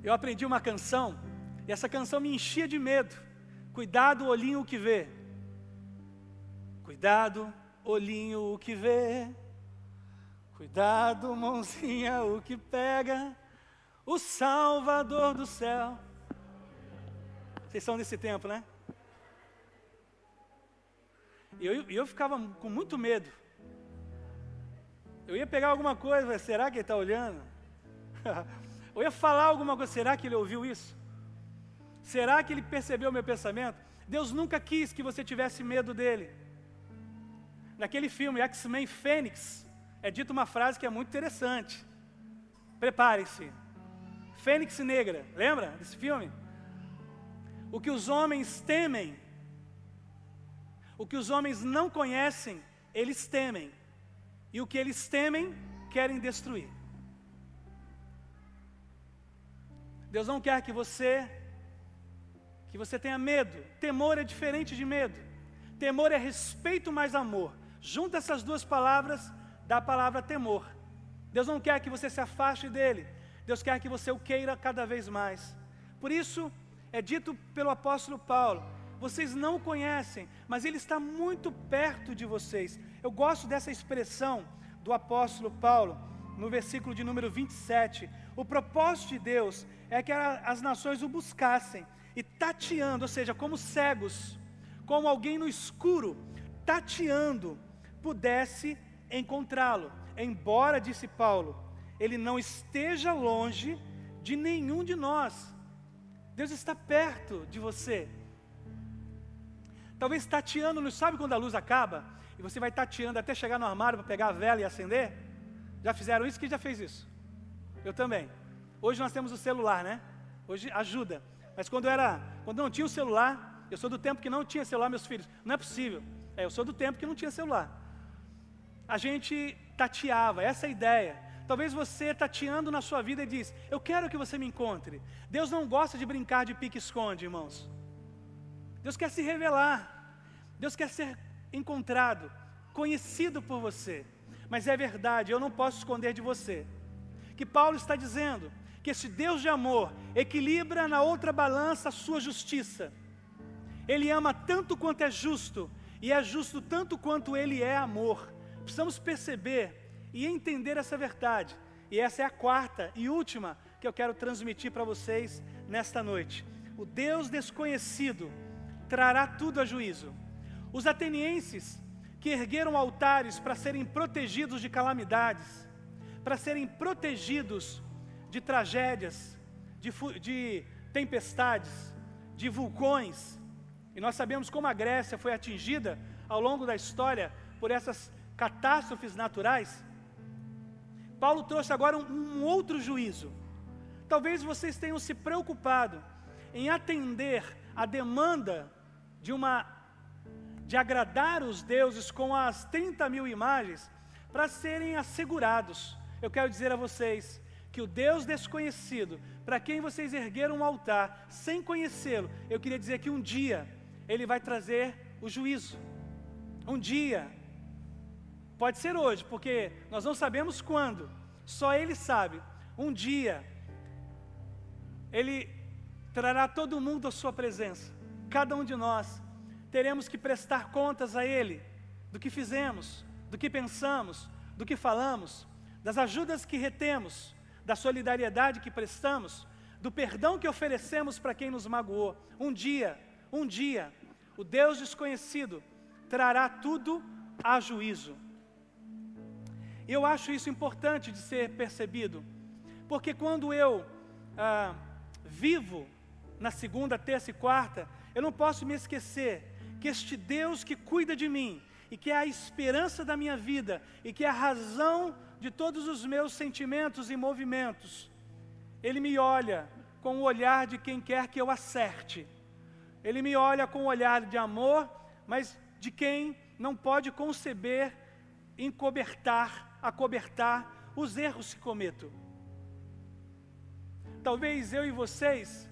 eu aprendi uma canção, e essa canção me enchia de medo. Cuidado, olhinho, o que vê. Cuidado, olhinho, o que vê. Cuidado, mãozinha, o que pega. O Salvador do céu. Vocês são desse tempo, né? E eu ficava com muito medo. Eu ia pegar alguma coisa, será que ele está olhando? Eu ia falar alguma coisa, será que ele ouviu isso? Será que ele percebeu o meu pensamento? Deus nunca quis que você tivesse medo dele. Naquele filme, X-Men Fênix, é dita uma frase que é muito interessante. Prepare-se. Fênix Negra, lembra desse filme? O que os homens temem, o que os homens não conhecem, eles temem. E o que eles temem, querem destruir. Deus não quer que você tenha medo. Temor é diferente de medo. Temor é respeito mais amor. Junta essas duas palavras, dá a palavra temor. Deus não quer que você se afaste dele. Deus quer que você o queira cada vez mais. Por isso, é dito pelo apóstolo Paulo, vocês não o conhecem, mas Ele está muito perto de vocês. Eu gosto dessa expressão do apóstolo Paulo, no versículo de número 27, o propósito de Deus é que as nações o buscassem, e tateando, ou seja, como cegos, como alguém no escuro, tateando, pudesse encontrá-lo. Embora, disse Paulo, ele não esteja longe de nenhum de nós. Deus está perto de você. Talvez tateando, não sabe quando a luz acaba? E você vai tateando até chegar no armário para pegar a vela e acender? Já fizeram isso? Quem já fez isso? Eu também. Hoje nós temos o celular, né? Hoje ajuda. Mas quando não tinha o celular, eu sou do tempo que não tinha celular, meus filhos. Não é possível. Eu sou do tempo que não tinha celular. A gente tateava, essa é a ideia. Talvez você tateando na sua vida e diz, eu quero que você me encontre. Deus não gosta de brincar de pique-esconde, irmãos. Deus quer se revelar. Deus quer ser encontrado, conhecido por você. Mas é verdade, eu não posso esconder de você que Paulo está dizendo que esse Deus de amor equilibra na outra balança a sua justiça. Ele ama tanto quanto é justo, e é justo tanto quanto ele é amor. Precisamos perceber e entender essa verdade. E essa é a quarta e última que eu quero transmitir para vocês nesta noite. O Deus desconhecido trará tudo a juízo. Os atenienses que ergueram altares para serem protegidos de calamidades, para serem protegidos de tragédias, de tempestades, de vulcões. E nós sabemos como a Grécia foi atingida ao longo da história por essas catástrofes naturais. Paulo trouxe agora um outro juízo. Talvez vocês tenham se preocupado em atender a demanda de agradar os deuses com as 30.000 imagens para serem assegurados. Eu quero dizer a vocês que o Deus desconhecido, para quem vocês ergueram um altar sem conhecê-lo, eu queria dizer que um dia Ele vai trazer o juízo. Um dia, pode ser hoje, porque nós não sabemos quando, só Ele sabe. Um dia, Ele trará todo mundo à sua presença. Cada um de nós teremos que prestar contas a Ele, do que fizemos, do que pensamos, do que falamos, das ajudas que retemos, da solidariedade que prestamos, do perdão que oferecemos para quem nos magoou. Um dia, o Deus desconhecido trará tudo a juízo. E eu acho isso importante de ser percebido, porque quando eu vivo na segunda, terça e quarta, eu não posso me esquecer que este Deus que cuida de mim, e que é a esperança da minha vida, e que é a razão de todos os meus sentimentos e movimentos, Ele me olha com o olhar de quem quer que eu acerte. Ele me olha com o olhar de amor, mas de quem não pode conceber acobertar os erros que cometo. Talvez eu e vocês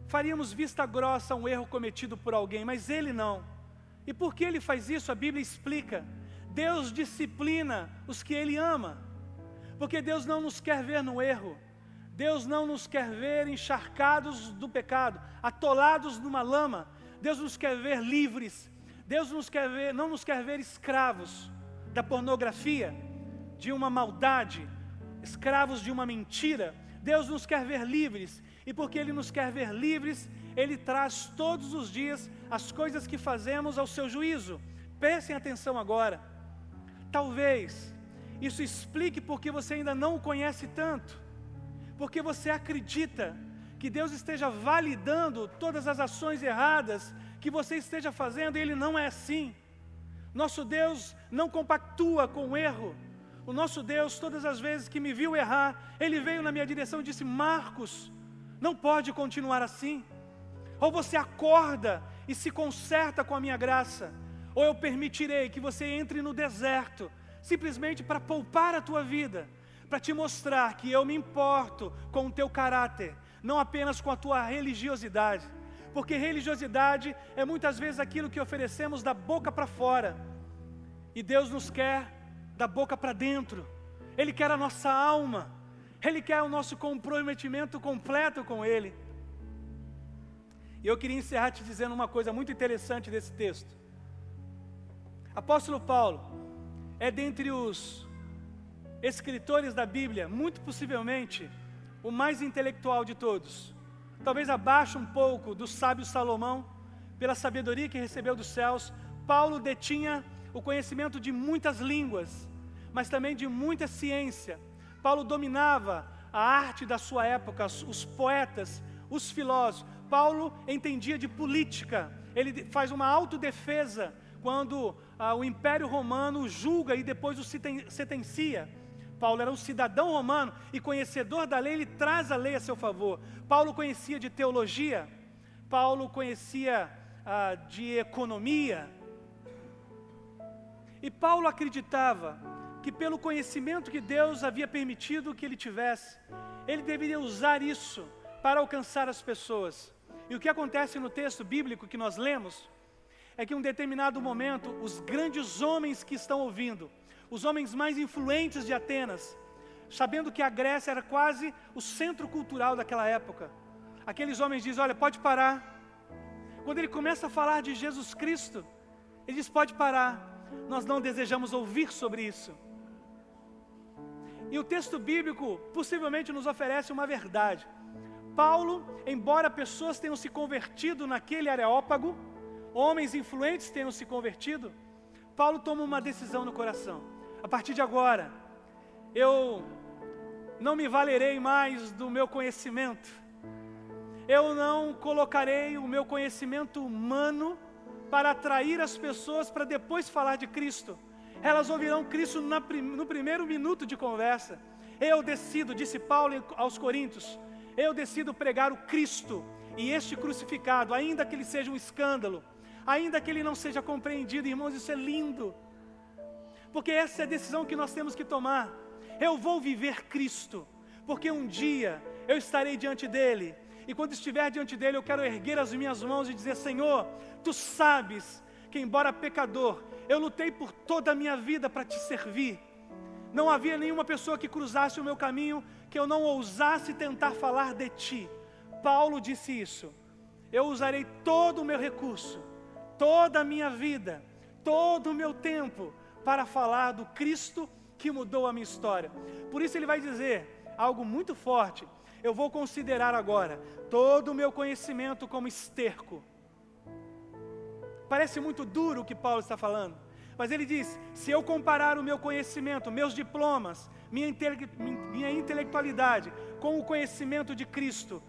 faríamos vista grossa a um erro cometido por alguém, mas Ele não. E por que Ele faz isso? A Bíblia explica. Deus disciplina os que Ele ama, porque Deus não nos quer ver no erro. Deus não nos quer ver encharcados do pecado, atolados numa lama. Deus nos quer ver livres. Deus não nos quer ver escravos da pornografia, de uma maldade, escravos de uma mentira. Deus nos quer ver livres, e porque Ele nos quer ver livres, Ele traz todos os dias as coisas que fazemos ao seu juízo. Prestem atenção agora. Talvez isso explique porque você ainda não o conhece tanto, porque você acredita que Deus esteja validando todas as ações erradas que você esteja fazendo, e Ele não é assim. Nosso Deus não compactua com o erro. O nosso Deus, todas as vezes que me viu errar, Ele veio na minha direção e disse: Marcos, não pode continuar assim. Ou você acorda e se conserta com a minha graça, ou eu permitirei que você entre no deserto, simplesmente para poupar a tua vida, para te mostrar que eu me importo com o teu caráter, não apenas com a tua religiosidade. Porque religiosidade é muitas vezes aquilo que oferecemos da boca para fora, e Deus nos quer da boca para dentro. Ele quer a nossa alma, Ele quer o nosso comprometimento completo com Ele. E eu queria encerrar te dizendo uma coisa muito interessante desse texto. Apóstolo Paulo é dentre os escritores da Bíblia, muito possivelmente o mais intelectual de todos, talvez abaixo um pouco do sábio Salomão, pela sabedoria que recebeu dos céus. Paulo detinha o conhecimento de muitas línguas, mas também de muita ciência. Paulo dominava a arte da sua época, os poetas, os filósofos. Paulo entendia de política, ele faz uma autodefesa quando o Império Romano julga e depois o sentencia. Paulo era um cidadão romano e conhecedor da lei, ele traz a lei a seu favor. Paulo conhecia de teologia, Paulo conhecia de economia. E Paulo acreditava que pelo conhecimento que Deus havia permitido que ele tivesse, ele deveria usar isso para alcançar as pessoas. E o que acontece no texto bíblico que nós lemos, é que em um determinado momento, os grandes homens que estão ouvindo, os homens mais influentes de Atenas, sabendo que a Grécia era quase o centro cultural daquela época, aqueles homens dizem: olha, pode parar. Quando ele começa a falar de Jesus Cristo, ele diz: pode parar, nós não desejamos ouvir sobre isso. E o texto bíblico possivelmente nos oferece uma verdade. Paulo, embora pessoas tenham se convertido naquele Areópago, homens influentes tenham se convertido, Paulo toma uma decisão no coração: a partir de agora, eu não me valerei mais do meu conhecimento, eu não colocarei o meu conhecimento humano para atrair as pessoas para depois falar de Cristo. Elas ouvirão Cristo no primeiro minuto de conversa. Eu decido, disse Paulo aos Coríntios, eu decido pregar o Cristo e este crucificado, ainda que ele seja um escândalo, ainda que ele não seja compreendido. Irmãos, isso é lindo, porque essa é a decisão que nós temos que tomar. Eu vou viver Cristo, porque um dia eu estarei diante dele, e quando estiver diante dele, eu quero erguer as minhas mãos e dizer: Senhor, tu sabes que, embora pecador, eu lutei por toda a minha vida para te servir. Não havia nenhuma pessoa que cruzasse o meu caminho que eu não ousasse tentar falar de ti. Paulo disse isso: eu usarei todo o meu recurso, toda a minha vida, todo o meu tempo para falar do Cristo que mudou a minha história. Por isso ele vai dizer algo muito forte: eu vou considerar agora todo o meu conhecimento como esterco. Parece muito duro o que Paulo está falando, mas ele diz: se eu comparar o meu conhecimento, meus diplomas, minha intelectualidade com o conhecimento de Cristo,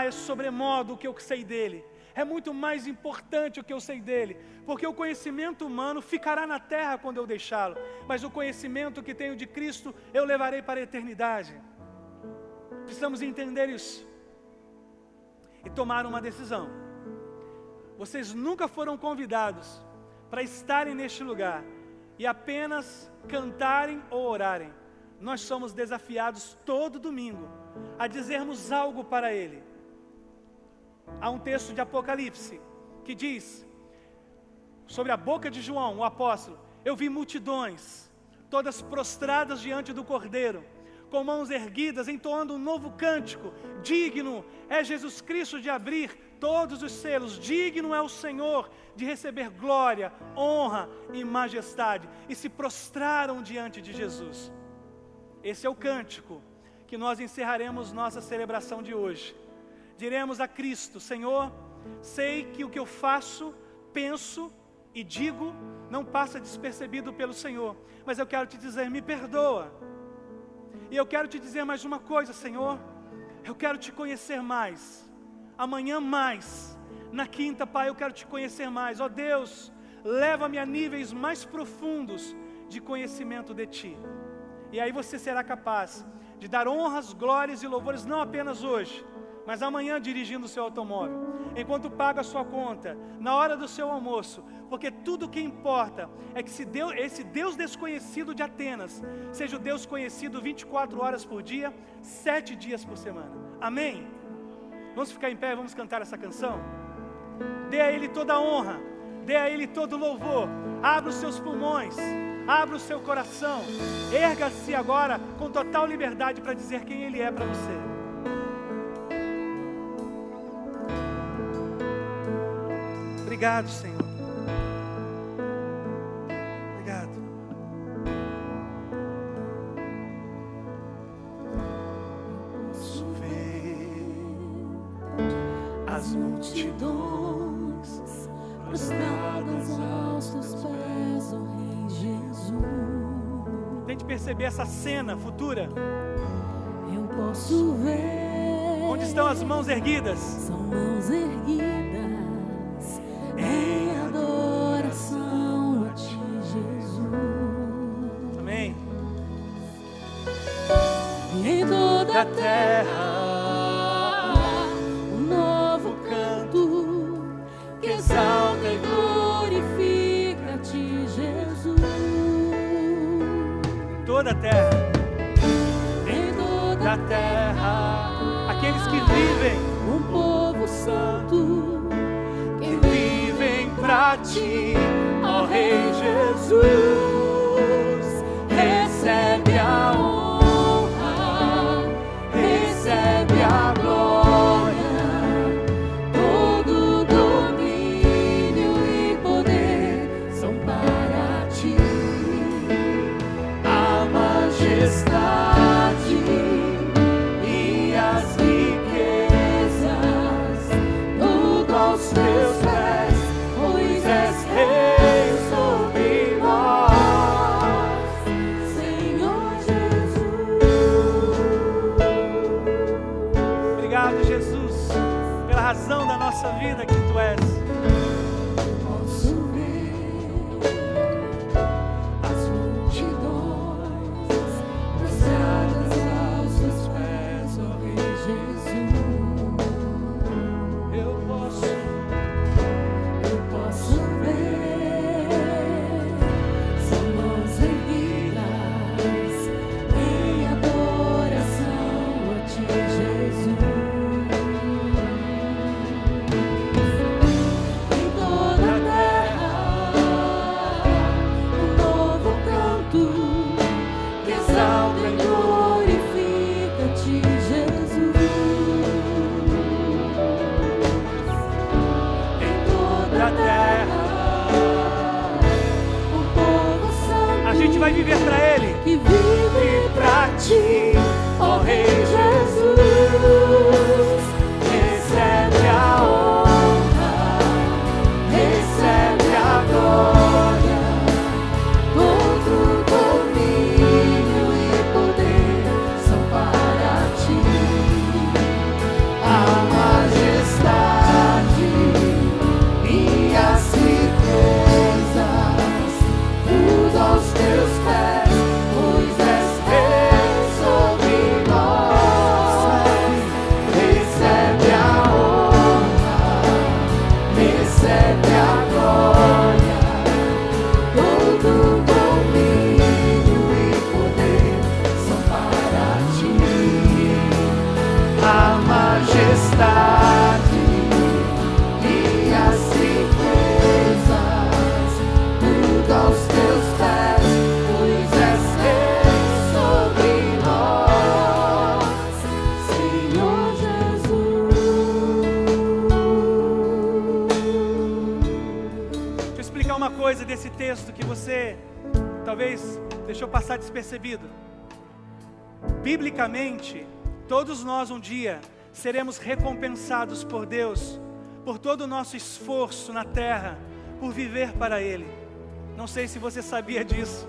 é sobremodo o que eu sei dele. É muito mais importante o que eu sei dele, porque o conhecimento humano ficará na terra quando eu deixá-lo, mas o conhecimento que tenho de Cristo eu levarei para a eternidade. Precisamos entender isso e tomar uma decisão. Vocês nunca foram convidados para estarem neste lugar e apenas cantarem ou orarem. Nós somos desafiados todo domingo a dizermos algo para Ele. Há um texto de Apocalipse que diz sobre a boca de João, o apóstolo: eu vi multidões, todas prostradas diante do Cordeiro, com mãos erguidas, entoando um novo cântico: digno é Jesus Cristo de abrir todos os selos, digno é o Senhor de receber glória, honra e majestade. E se prostraram diante de Jesus. Esse é o cântico que nós encerraremos nossa celebração de hoje. Diremos a Cristo: Senhor, sei que o que eu faço, penso e digo não passa despercebido pelo Senhor, mas eu quero te dizer: me perdoa. E eu quero te dizer mais uma coisa, Senhor: eu quero te conhecer mais. Amanhã mais, na quinta, Pai, eu quero te conhecer mais. Ó Deus, leva-me a níveis mais profundos de conhecimento de Ti. E aí você será capaz de dar honras, glórias e louvores, não apenas hoje, mas amanhã dirigindo o seu automóvel, enquanto paga a sua conta, na hora do seu almoço, porque tudo o que importa é que esse Deus desconhecido de Atenas seja o Deus conhecido 24 horas por dia, 7 dias por semana. Amém? Vamos ficar em pé e vamos cantar essa canção? Dê a Ele toda a honra, dê a Ele todo o louvor. Abra os seus pulmões, abra o seu coração, erga-se agora com total liberdade para dizer quem Ele é para você. Obrigado, Senhor. Obrigado. as multidões prostradas aos teus pés, ó Rei Jesus. Tente perceber essa cena futura. Eu posso ver. Onde estão as mãos erguidas? São mãos erguidas em adoração a ti, Jesus. Amém. E em toda a terra um novo canto que exalta e glorifica a ti, Jesus. Toda a terra, Em toda da terra, aqueles que vivem, um povo santo que vivem pra ti, ó Rei Jesus. Recebe a honra, recebe a glória, todo domínio e poder são para ti. a majestade e as riquezas, Tudo aos teus pés, pois és Rei sobre nós. Senhor Jesus. Obrigado, Jesus, pela razão da nossa vida que tu és. Posso ver as multidões prostradas aos teus pés, ó Rei Jesus. Eu posso Eu posso ver, são mãos erguidas em adoração a ti, Jesus. Em toda a terra, um novo canto que exalta e glorifica a ti, Jesus. em toda a terra. O povo santo A gente vai viver pra Ele. que vive Pra ti, ó Rei Jesus. Recebe a honra, recebe a glória, todo domínio e poder são para ti. a majestade e as riquezas, Tudo aos teus pés, pois és Rei sobre nós. Recebe a honra, recebe a glória, todo domínio e poder são para ti. a majestade e as riquezas, Tudo aos teus pés, pois és Rei sobre nós. Senhor Jesus. Deixa eu explicar uma coisa desse texto que você talvez deixou passar despercebido. Biblicamente, todos nós um dia seremos recompensados por Deus por todo o nosso esforço na terra, por viver para Ele. Não sei se você sabia disso.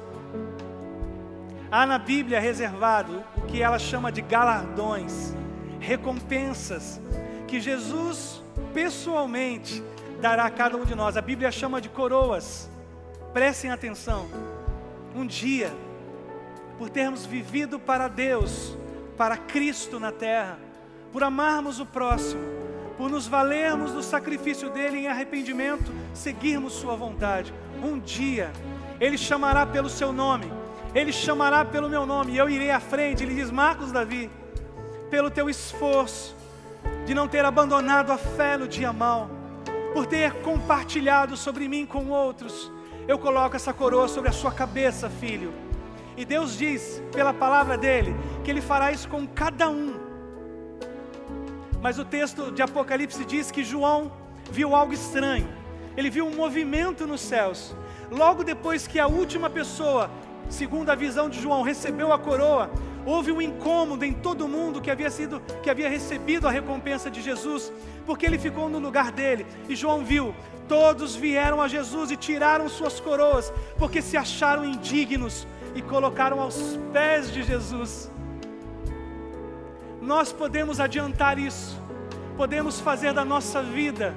Há na Bíblia reservado o que ela chama de galardões, recompensas, que Jesus pessoalmente dará a cada um de nós. A Bíblia chama de coroas. Prestem atenção. Um dia, por termos vivido para Deus, para Cristo na terra, por amarmos o próximo, por nos valermos do sacrifício dele em arrependimento, seguirmos sua vontade, um dia ele chamará pelo seu nome, ele chamará pelo meu nome, e eu irei à frente. Ele diz: Marcos Davi, pelo teu esforço de não ter abandonado a fé no dia mau, por ter compartilhado sobre mim com outros, eu coloco essa coroa sobre a sua cabeça, filho. E Deus diz, pela palavra dele, que ele fará isso com cada um. Mas o texto de Apocalipse diz que João viu algo estranho. Ele viu um movimento nos céus. Logo depois que a última pessoa, segundo a visão de João, recebeu a coroa, Houve um incômodo em todo mundo que havia recebido a recompensa de Jesus, porque ele ficou no lugar dele. E João viu, todos vieram a Jesus e tiraram suas coroas, porque se acharam indignos e colocaram aos pés de Jesus. Nós podemos adiantar isso, podemos fazer da nossa vida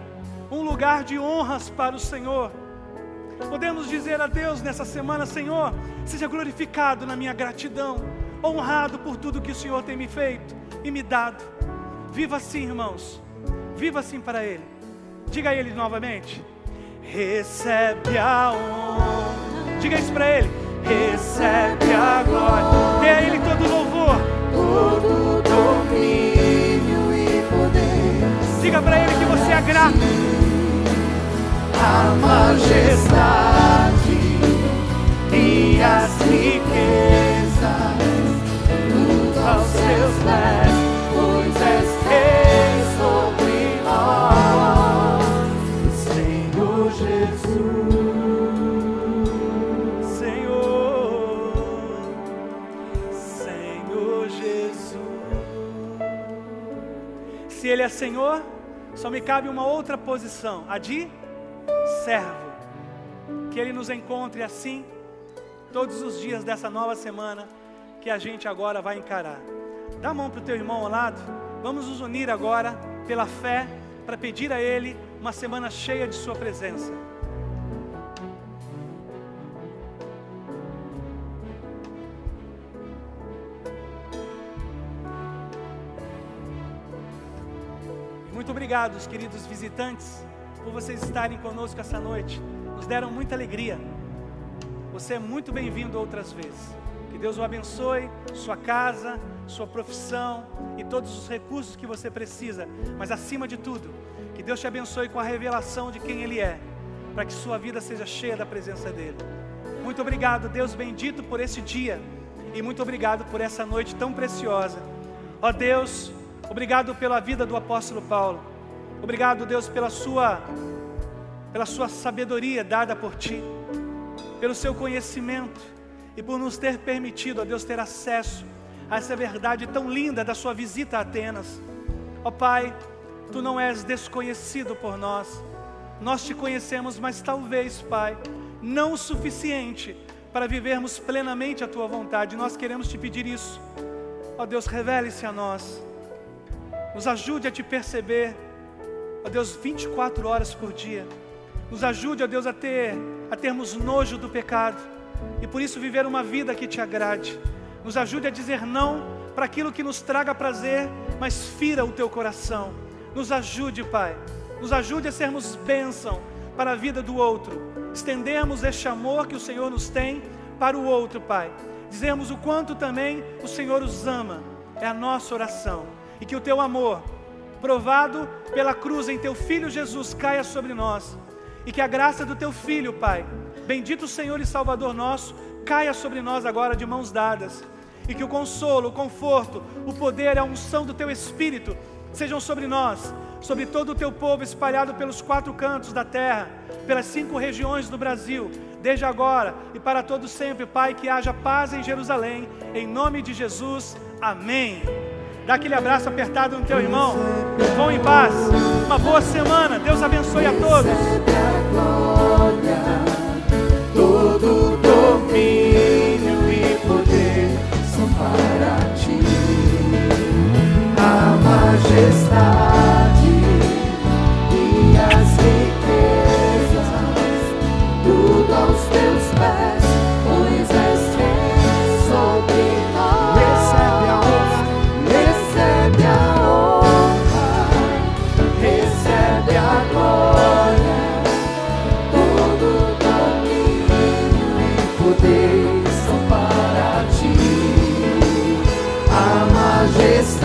um lugar de honras para o Senhor. Podemos dizer a Deus nessa semana: Senhor, seja glorificado na minha gratidão, honrado por tudo que o Senhor tem me feito e me dado. Viva assim, irmãos, viva assim para Ele. Diga a Ele novamente: recebe a honra. Diga isso para Ele: recebe a glória. Dê a Ele todo louvor, todo domínio e poder. Diga para Ele que você é grato. A majestade e as riquezas, tudo aos seus pés, pois és rei sobre nós, Senhor Jesus. Senhor Jesus. Se Ele é Senhor, só me cabe uma outra posição, a de servo. Que Ele nos encontre assim todos os dias dessa nova semana que a gente agora vai encarar. Dá a mão para o teu irmão ao lado. Vamos nos unir agora pela fé para pedir a Ele uma semana cheia de sua presença. E muito obrigado, os queridos visitantes, por vocês estarem conosco essa noite. Nos deram muita alegria. Você é muito bem-vindo outras vezes. Que Deus o abençoe, sua casa, sua profissão e todos os recursos que você precisa. Mas acima de tudo, que Deus te abençoe com a revelação de quem Ele é, para que sua vida seja cheia da presença dEle. Muito obrigado, Deus bendito, por esse dia. E muito obrigado por essa noite tão preciosa. Ó Deus, obrigado pela vida do apóstolo Paulo. Obrigado, Deus, pela sua sabedoria dada por Ti, pelo seu conhecimento e por nos ter permitido, ó Deus, ter acesso a essa verdade tão linda da sua visita a Atenas. Ó Pai, Tu não és desconhecido por nós. Nós Te conhecemos, mas talvez, Pai, não o suficiente para vivermos plenamente a Tua vontade. Nós queremos Te pedir isso. Ó Deus, revele-se a nós. Nos ajude a Te perceber, ó Deus, 24 horas por dia. Nos ajude, ó Deus, a termos nojo do pecado e por isso viver uma vida que Te agrade. Nos ajude a dizer não para aquilo que nos traga prazer, mas fira o Teu coração. Nos ajude, Pai. Nos ajude a sermos bênção para a vida do outro. Estendermos este amor que o Senhor nos tem para o outro, Pai. Dizermos o quanto também o Senhor os ama. É a nossa oração. E que o Teu amor, provado pela cruz em Teu Filho Jesus, caia sobre nós. E que a graça do Teu Filho, Pai, bendito Senhor e Salvador nosso, caia sobre nós agora de mãos dadas. E que o consolo, o conforto, o poder e a unção do Teu Espírito sejam sobre nós, sobre todo o Teu povo espalhado pelos 4 cantos da terra, pelas 5 regiões do Brasil, desde agora e para todo sempre, Pai, que haja paz em Jerusalém, em nome de Jesus, amém. Dá aquele abraço apertado no teu irmão. Vão em paz. Uma boa semana. Deus abençoe a todos. Todo domínio e poder são para Ti. A majestade e as riquezas, tudo aos Teus pés, pois és Rei sobre nós. Recebe a honra, recebe a honra, recebe a glória. Todo domínio e poder são para Ti. A majestade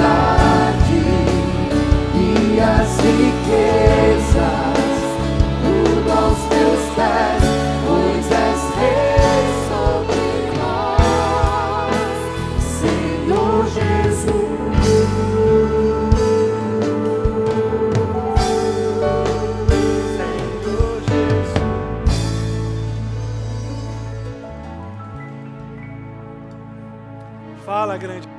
e as riquezas, tudo aos Teus pés, pois és Rei sobre nós, Senhor Jesus. Senhor Jesus. Fala, grande.